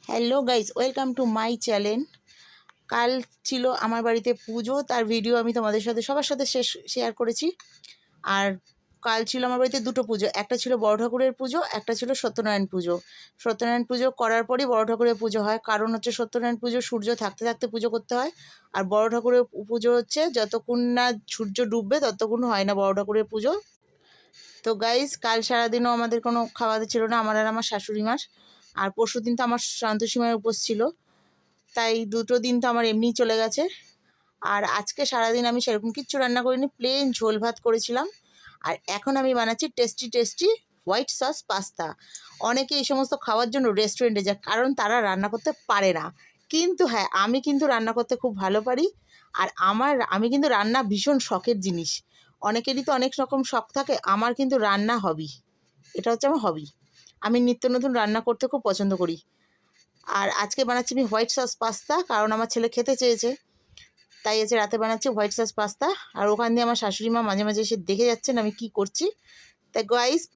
Hello guys, welcome to my channel. কাল ছিল আমার বাড়িতে পুজো, তার ভিডিও আমি তোমাদের সাথে সবার সাথে শেয়ার করেছি। আর কাল ছিল আমার বাড়িতে দুটো পুজো, একটা ছিল বড় ঠাকুরের পুজো, একটা ছিল সত্যনারায়ণ পুজো। সত্যনারায়ণ পুজো করার পরই বড় ঠাকুরের পুজো হয়, কারণ হচ্ছে সত্যনারায়ণ পুজো সূর্য থাকতে থাকতে পুজো করতে হয়। আর বড় ঠাকুরের পুজো হচ্ছে যতক্ষণ না সূর্য ডুববে ততক্ষণ হয় না বড় ঠাকুরের পুজো। তো গাইজ, কাল সারাদিনও আমাদের কোনো খাওয়া দাওয়া ছিল না, আমার আর আমার শাশুড়ি মার। আর পরশু দিন তো আমার সন্তোষী মায়ের উপোস ছিল, তাই দুটো দিন তো আমার এমনিই চলে গেছে। আর আজকে সারাদিন আমি সেরকম কিচ্ছু রান্না করিনি, প্লেন ঝোল ভাত করেছিলাম। আর এখন আমি বানাচ্ছি tasty tasty white sauce pasta. অনেকে এই সমস্ত খাওয়ার জন্য রেস্টুরেন্টে যায়, কারণ তারা রান্না করতে পারে না। কিন্তু হ্যাঁ, আমি কিন্তু রান্না করতে খুব ভালো পারি। আর আমি কিন্তু রান্না ভীষণ শখের জিনিস। অনেকেরই তো অনেক রকম শখ থাকে, আমার কিন্তু রান্না হবি। এটা হচ্ছে আমার হবি। আমি নিত্য নতুন রান্না করতে খুব পছন্দ করি। আর আজকে বানাচ্ছি আমি হোয়াইট সস পাস্তা, কারণ আমার ছেলে খেতে চেয়েছে, তাই আজকে রাতে বানাচ্ছি হোয়াইট সস পাস্তা। আর ওখান দিয়ে আমার শাশুড়ি মা মাঝে মাঝে এসে দেখে যাচ্ছেন আমি কি করছি। তাই গাইস,